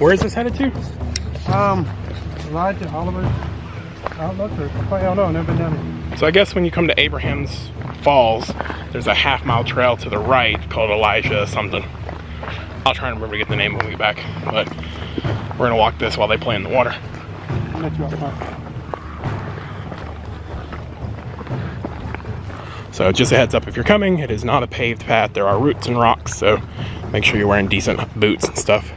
Where is this headed to? Elijah, Oliver. I don't know, I don't know, I've never been down here. So I guess when you come to Abraham's Falls, there's a half-mile trail to the right called Elijah something. I'll try and remember to get the name when we get back, but we're gonna walk this while they play in the water. I'll let you up front. So just a heads up, if you're coming, it is not a paved path. There are roots and rocks, so make sure you're wearing decent boots and stuff.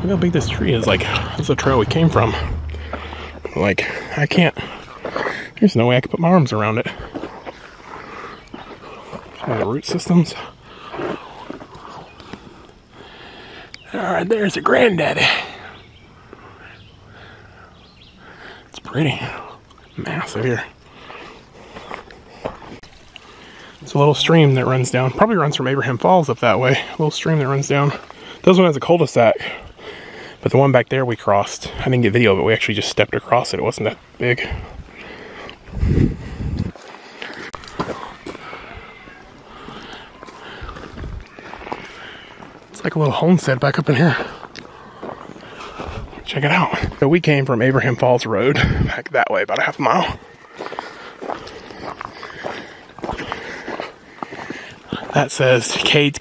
Look how big this tree is. Like, this is the trail we came from. Like, I can't, there's no way I could put my arms around it. Some of the root systems. Alright, there's a granddaddy. It's pretty massive here. It's a little stream that runs down. Probably runs from Abraham Falls up that way. A little stream that runs down. This one has a cul-de-sac. But the one back there we crossed, I didn't get video of it, we actually just stepped across it. It wasn't that big. It's like a little homestead back up in here. Check it out. So we came from Abraham Falls Road, back that way, about a half a mile. That says Cades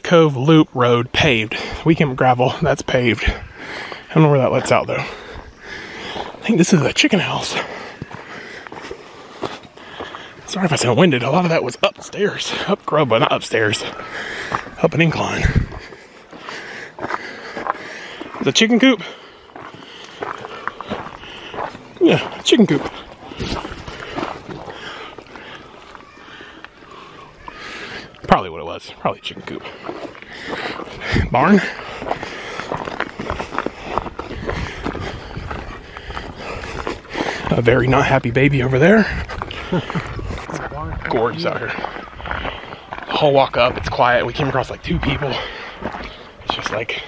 Cove Loop Road paved. We came gravel, that's paved. I don't know where that lets out though. I think this is a chicken house. Sorry if I sound winded. A lot of that was upstairs. Up grub, but not upstairs. Up an incline. The chicken coop? Yeah, chicken coop. Probably what it was. Probably chicken coop. Barn. A very not happy baby over there. It's gorgeous out here. The whole walk up, it's quiet. We came across like 2 people. It's just like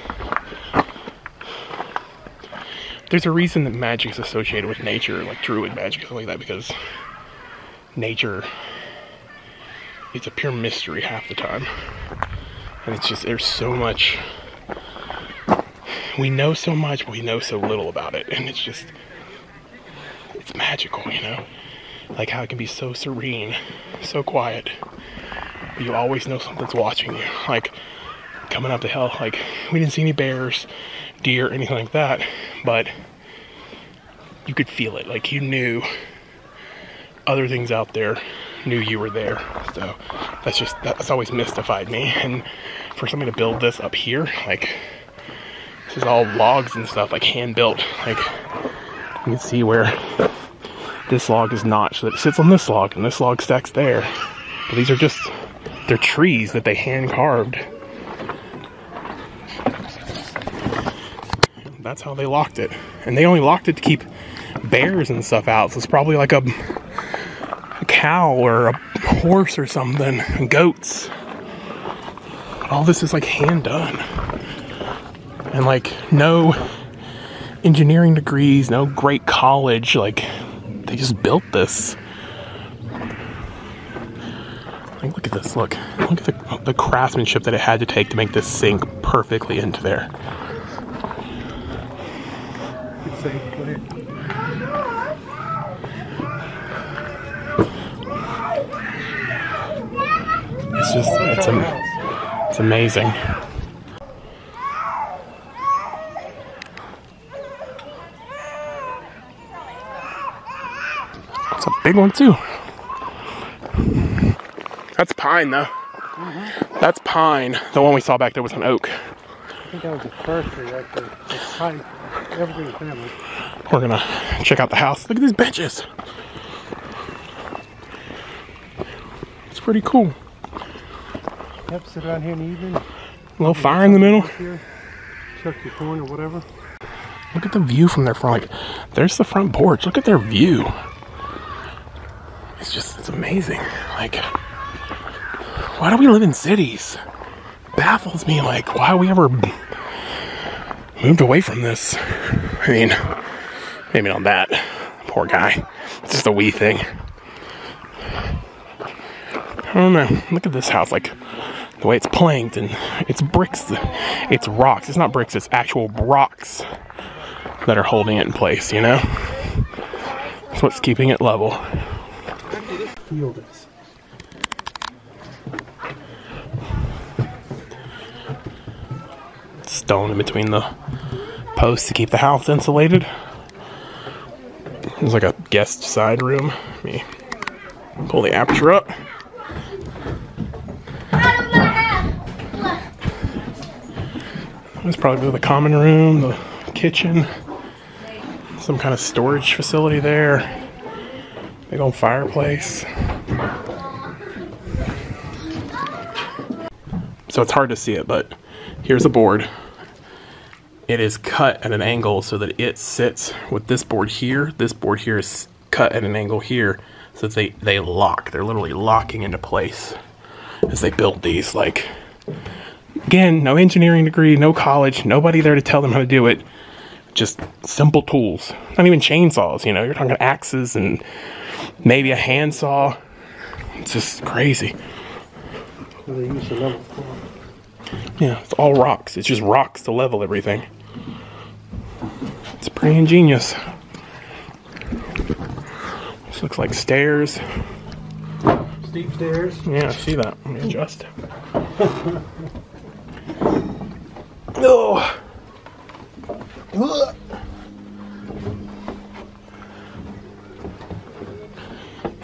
there's a reason that magic is associated with nature, like druid magic, something like that, because nature, it's a pure mystery half the time. And it's just, there's so much, we know so much, but we know so little about it. And it's just, it's magical, you know? Like how it can be so serene, so quiet, but you always know something's watching you. Like coming up the hill, like we didn't see any bears, deer, anything like that, but you could feel it. Like you knew other things out there knew you were there. So that's always mystified me. And for somebody to build this up here, like this is all logs and stuff, like hand built. Like you can see where this log is notched, so that it sits on this log and this log stacks there. But these are just, they're trees that they hand carved. That's how they locked it. And they only locked it to keep bears and stuff out. So it's probably like a cow or a horse or something, and goats. All this is like hand done. And like no engineering degrees, no great college, like they just built this. Like, look at this, look at the craftsmanship that it had to take to make this sink perfectly into there. It's just, it's amazing. It's a big one too. That's pine though. That's pine. The one we saw back there was an oak. I think that was the first tree actually. It's pine. Evergreen family. We're gonna check out the house. Look at these benches. It's pretty cool. Yep, sit around here in the evening. A little fire in the middle. Chuck your corn or whatever. Look at the view from their front. Like, there's the front porch. Look at their view. It's just, it's amazing. Like, why do we live in cities? Baffles me. Like, why we ever moved away from this? I mean, maybe not that. Poor guy. It's just a wee thing. I don't know. Look at this house. Like, the way it's planked, and it's bricks, it's rocks. It's not bricks, it's actual rocks that are holding it in place, you know? That's what's keeping it level. Feel this. Stone in between the posts to keep the house insulated. There's like a guest side room. Let me pull the aperture up. There's probably the common room, the kitchen, some kind of storage facility there. Big old fireplace. So it's hard to see it, but here's a board. It is cut at an angle so that it sits with this board here. This board here is cut at an angle here so that they lock. They're literally locking into place as they build these. Like, again, no engineering degree, no college, nobody there to tell them how to do it. Just simple tools. Not even chainsaws, you know, you're talking axes and maybe a handsaw. It's just crazy. They use the level floor. Yeah, it's all rocks. It's just rocks to level everything. It's pretty ingenious. This looks like stairs. Steep stairs. Yeah, I see that. Let me adjust. Oh.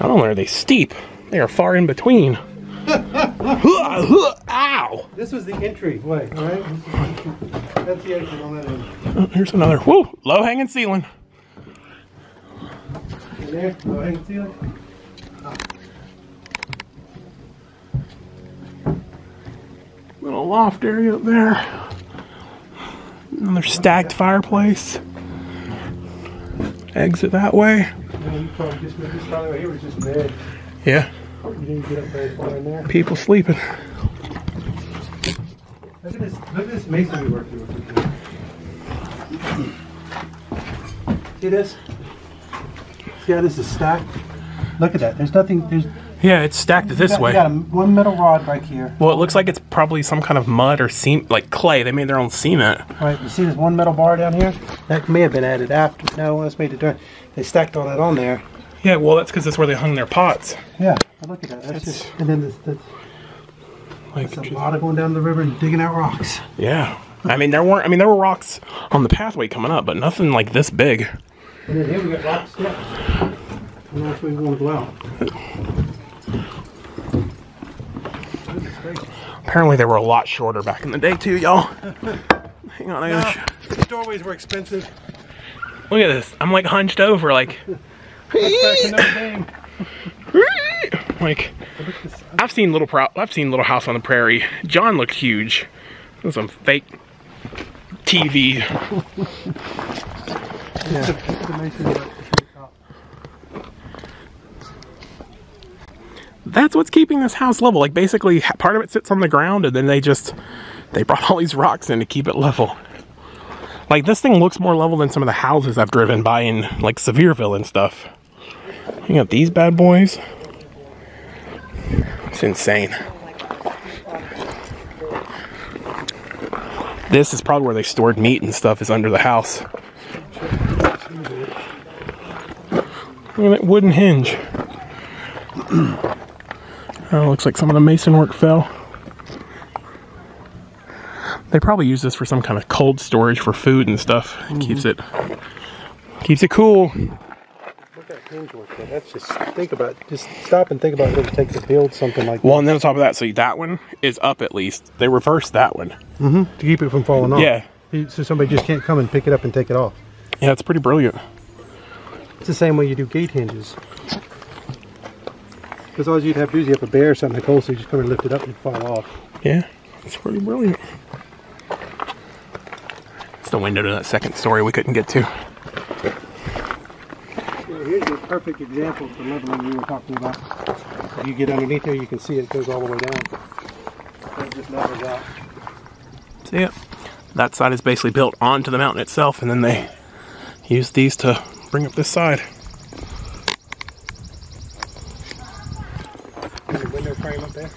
Not only are they steep, they are far in between. Ow! This was the entry way, right? That's the exit on that end. Oh, here's another. Woo! Low hanging ceiling. In there, low hanging ceiling. Little loft area up there. Another stacked fireplace. Exit that way. Yeah, you probably just moved this probably right here was just bed. Yeah. You didn't get up very far in there. People sleeping. Look at this masonry work you were doing. See this? See how this is stacked? Look at that. There's nothing. Yeah, it's stacked this way. You got one metal rod right here. Well, it looks like it's probably some kind of mud or like clay. They made their own cement. Right. You see this one metal bar down here? That may have been added after. No, it's made it during. They stacked all that on there. Yeah, well, that's because that's where they hung their pots. Yeah. Look at that. That's just. And then Like there's a lot of going down the river and digging out rocks. Yeah. I mean, there were rocks on the pathway coming up, but nothing like this big. And then here we got rock steps. And that's where we want to go out. Apparently they were a lot shorter back in the day too, y'all. Hang on, The doorways were expensive. Look at this. I'm like hunched over, like. Like, I've seen Little House on the Prairie. John looked huge. It was some fake TV. Yeah. That's what's keeping this house level. Like, basically, part of it sits on the ground, and then they brought all these rocks in to keep it level. Like, this thing looks more level than some of the houses I've driven by in, like, Sevierville and stuff. You got these bad boys. It's insane. This is probably where they stored meat and stuff, is under the house. Look at that wooden hinge. Oh, looks like some of the mason work fell. They probably use this for some kind of cold storage for food and stuff. It keeps it cool. Look at hinge work there. That's just stop and think about what it takes to build something like that. Well, and then on top of that, so that one is up at least. They reversed that one. To keep it from falling off. Yeah. So somebody just can't come and pick it up and take it off. Yeah, it's pretty brilliant. It's the same way you do gate hinges. Because all you'd have to do is you have a bear or something cold, so you just come and lift it up and fall off. Yeah, it's pretty brilliant. It's the window to that second story we couldn't get to. Well, here's a perfect example of the leveling we were talking about. If you get underneath there, you can see it goes all the way down. So it just levels out. See it? That side is basically built onto the mountain itself, and then they use these to bring up this side. There's a window frame up there.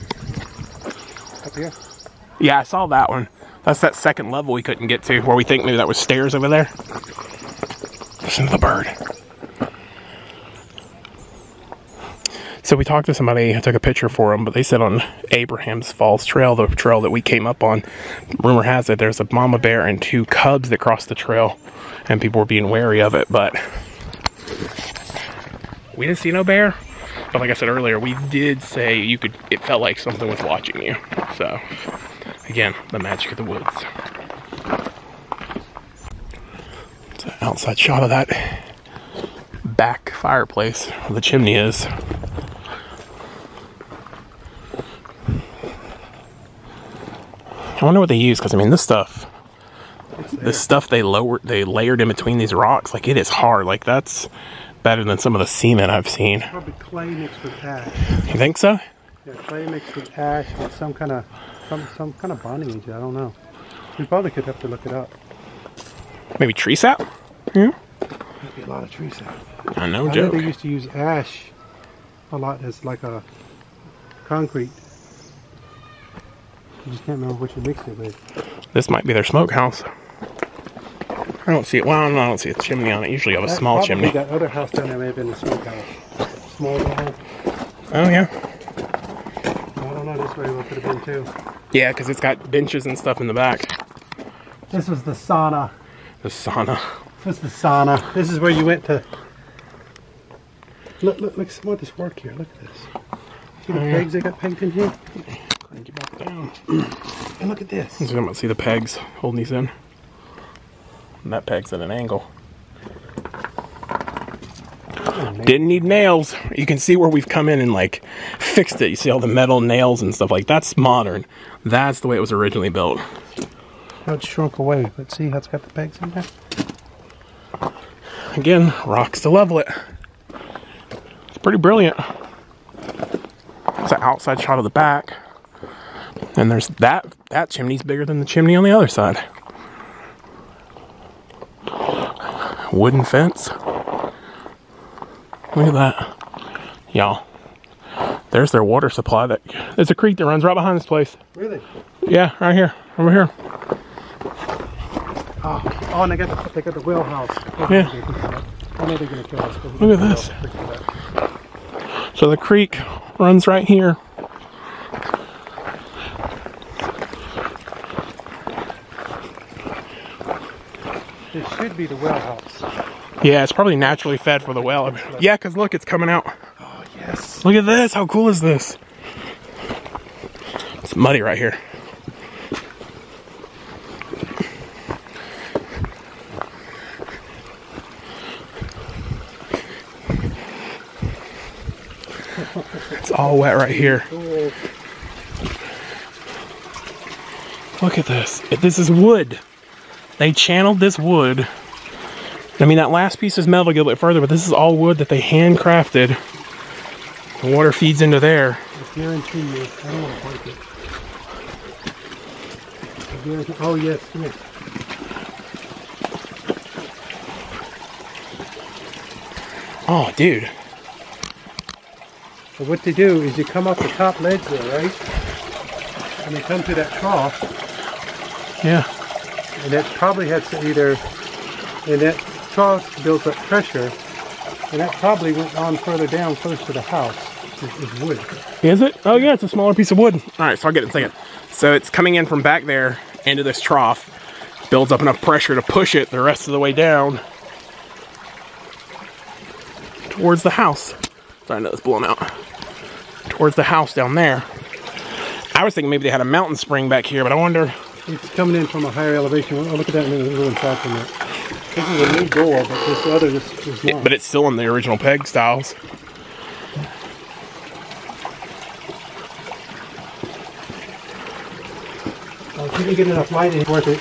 Up here. Yeah, I saw that one. That's that second level we couldn't get to, where we think maybe that was stairs over there. Listen to the bird. So we talked to somebody, I took a picture for them, but they said on Abraham's Falls Trail, the trail that we came up on, rumor has it there's a mama bear and 2 cubs that crossed the trail, and people were being wary of it, but we didn't see no bear. But like I said earlier, we did say it felt like something was watching you. So, again, the magic of the woods. It's an outside shot of that back fireplace where the chimney is. I wonder what they use, because I mean, this stuff they layered in between these rocks, like, it is hard. Like, that's better than some of the cement I've seen. Probably clay mixed with ash. You think so? Yeah, clay mixed with ash with some kind of bonding agent. I don't know. We probably could have to look it up. Maybe tree sap? Yeah. There'd be a lot of tree sap. I know, I joke. know they used to use ash a lot as like a concrete. I just can't remember which you mixed it with. This might be their smokehouse. I don't see it. Well, I don't see a chimney on it. Usually you have a small chimney. That other house down there may have been a smokehouse. Small one. Oh, yeah. I don't know. This way it could have been too. Yeah, because it's got benches and stuff in the back. This was the sauna. The sauna. This is the sauna. This is where you went to. Look, some of this work here. Look at this. See the pegs they got pegged in here? Crank it back down. And look at this. So I'm going to see the pegs holding these in. And that peg's at an angle. Didn't need nails. You can see where we've come in and like fixed it. You see all the metal nails and stuff, like that's modern. That's the way it was originally built. How it shrunk away. Let's see how it's got the pegs in there. Again, rocks to level it. It's pretty brilliant. It's an outside shot of the back. And there's that chimney's bigger than the chimney on the other side. Wooden fence. Look at that. Y'all. There's their water supply. There's a creek that runs right behind this place. Really? Yeah, right here. Over here. Oh, and they got the whale house. Yeah. I know they're going to kill us. Look at this. So the creek runs right here. This should be the whale house. Yeah, it's probably naturally fed for the whale. Yeah, because look, it's coming out. Oh, yes. Look at this. How cool is this? It's muddy right here. It's all wet right here. Look at this. This is wood. They channeled this wood. I mean, that last piece is metal a little bit further, but this is all wood that they handcrafted. The water feeds into there. I guarantee you. I don't want to break it. I guarantee. Oh, yes. Come here. Oh, dude. So what they do is you come up the top ledge there, right? And they come to that trough. Yeah. And that probably has to either, and that trough builds up pressure, and that probably went on further down close to the house. Is wood. Is it? Oh yeah, it's a smaller piece of wood. All right, so I'll get it in a second. So it's coming in from back there into this trough, builds up enough pressure to push it the rest of the way down towards the house. Sorry, I know it's blowing out. Towards the house down there. I was thinking maybe they had a mountain spring back here, but I wonder. It's coming in from a higher elevation. Oh, look at that. There's a little inside from it. This is a new door, but this other is not. But it's still in the original peg styles. If you can get enough light, it's worth it.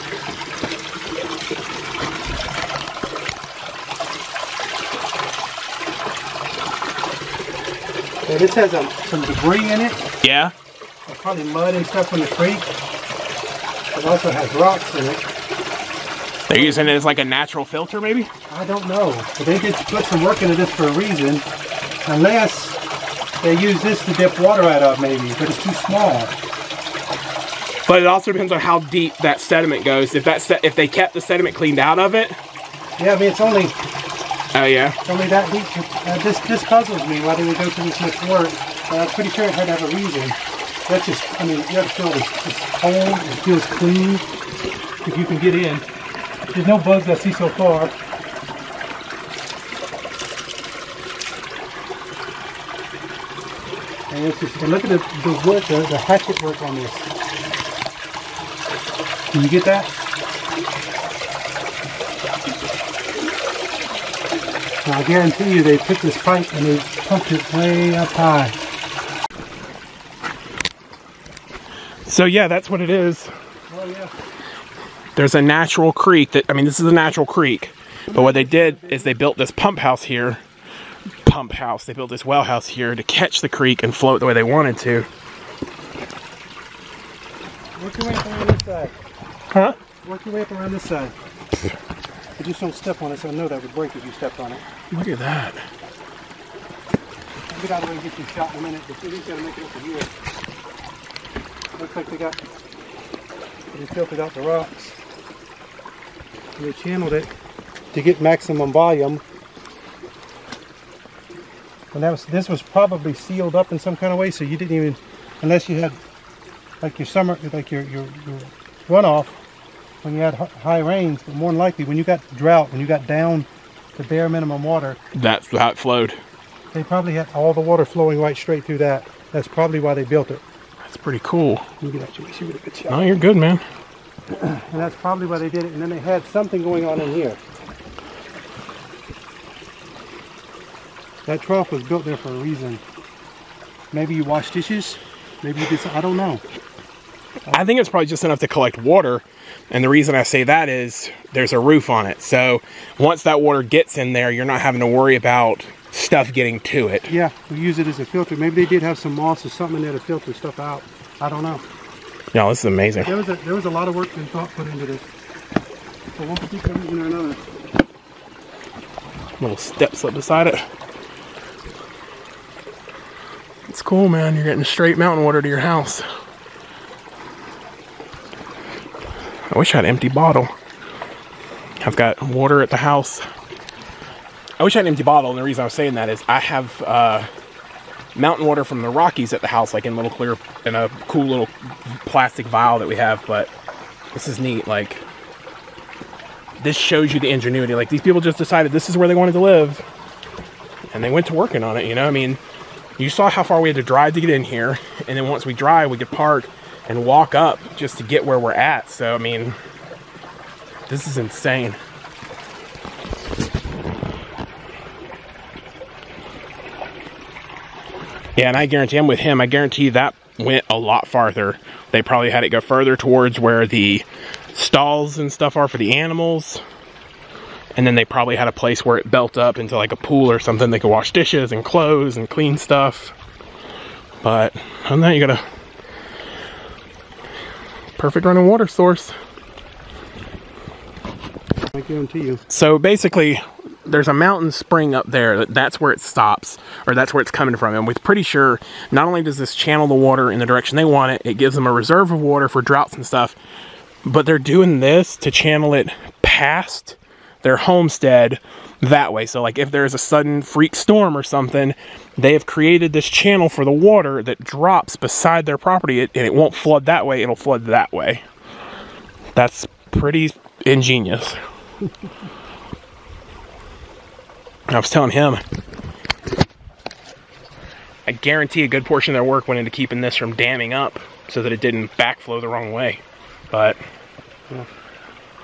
So this has some debris in it. Yeah. Probably mud and stuff from the creek. It also has rocks in it. They're using it as like a natural filter, maybe? I don't know. But they did put some work into this for a reason. Unless they use this to dip water out of, maybe. But it's too small. But it also depends on how deep that sediment goes. If they kept the sediment cleaned out of it. Yeah, I mean it's only. Oh yeah. It's only that deep. This puzzles me. Why do we go through this much work? I'm pretty sure it had to have a reason. That's just. I mean, you have to feel it's cold. It feels clean. If you can get in. There's no bugs I see so far. And it's just. And look at the work, the hatchet work on this. Can you get that? Now, I guarantee you they took this pipe and they pumped it way up high. So yeah, that's what it is. Oh yeah. There's a natural creek that, I mean, this is a natural creek. But what they did is they built this pump house here. They built this well house here to catch the creek and float the way they wanted to. Work your way up around this side. Huh? Work your way up around this side. But just don't step on it, so I know that would break if you stepped on it. Look at that. I'll get out of the way and get you shot in a minute, but you just gotta make it up to here. Looks like they filtered out the rocks. And they channeled it to get maximum volume. And this was probably sealed up in some kind of way, so you didn't even, unless you had like your runoff when you had high rains, but more than likely when you got drought, when you got down to bare minimum water, That's how it flowed. they probably had all the water flowing right straight through that. That's probably why they built it. That's pretty cool. Let me get at you. See what a good shot. No, you're good, man. And that's probably why they did it. And then they had something going on in here. That trough was built there for a reason. Maybe you wash dishes. Maybe you did something. I don't know. I think it's probably just enough to collect water. And the reason I say that is there's a roof on it. So once that water gets in there, you're not having to worry about stuff getting to it. Yeah, we use it as a filter. Maybe they did have some moss or something in there to filter stuff out. I don't know. Yeah, this is amazing. There was a lot of work and thought put into this. For one particular reason or another. Little steps up beside it. It's cool, man. You're getting straight mountain water to your house. I wish I had an empty bottle. I've got water at the house. I wish I had an empty bottle, and the reason I was saying that is I have mountain water from the Rockies at the house, like in little clear, in a cool little plastic vial that we have. But this is neat. Like, this shows you the ingenuity. Like, these people just decided this is where they wanted to live, and they went to working on it. You know, I mean, you saw how far we had to drive to get in here, and then once we drive, we could park and walk up just to get where we're at. So I mean, this is insane. Yeah, and I guarantee, I'm with him, I guarantee that went a lot farther. They probably had it go further towards where the stalls and stuff are for the animals. And then they probably had a place where it built up into like a pool or something. They could wash dishes and clothes and clean stuff. But other than that, you got a perfect running water source. I guarantee you. So basically, there's a mountain spring up there. That's where it stops, or that's where it's coming from. And we're pretty sure not only does this channel the water in the direction they want it, it gives them a reserve of water for droughts and stuff, but they're doing this to channel it past their homestead that way. So like if there's a sudden freak storm or something, they have created this channel for the water that drops beside their property, and it won't flood that way, it'll flood that way. That's pretty ingenious. I was telling him, I guarantee a good portion of their work went into keeping this from damming up so that it didn't backflow the wrong way. But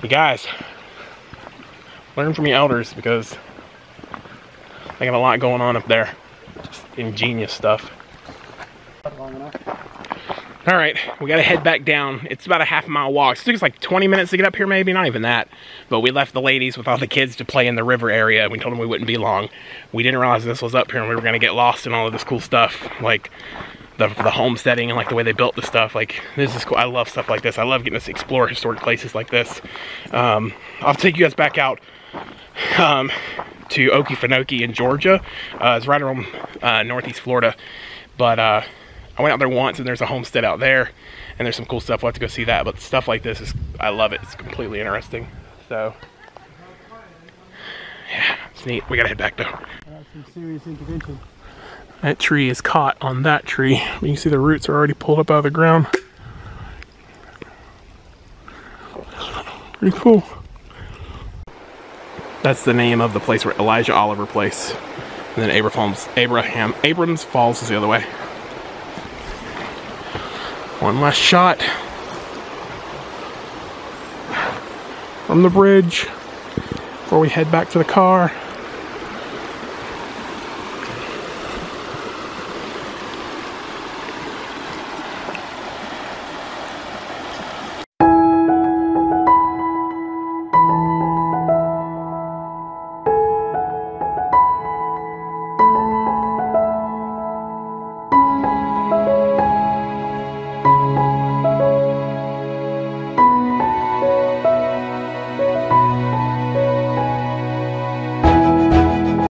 you guys, learn from your elders, because they got a lot going on up there. Just ingenious stuff. All right, we gotta head back down. It's about a half-mile walk. So it took us like 20 minutes to get up here, maybe, not even that. But we left the ladies with all the kids to play in the river area. We told them we wouldn't be long. We didn't realize this was up here and we were gonna get lost in all of this cool stuff, like the homesteading and like the way they built the stuff. Like, this is cool. I love stuff like this. I love getting to explore historic places like this. I'll take you guys back out to Okefenokee in Georgia. It's right around northeast Florida. But I went out there once, and there's a homestead out there, and there's some cool stuff. We'll have to go see that. But stuff like this is, I love it. It's completely interesting. So yeah, it's neat. We gotta head back though. That's some serious intervention. That tree is caught on that tree. You can see the roots are already pulled up out of the ground. Pretty cool. That's the name of the place, where Elijah Oliver Place. And then Abrams Falls is the other way. One last shot from the bridge before we head back to the car.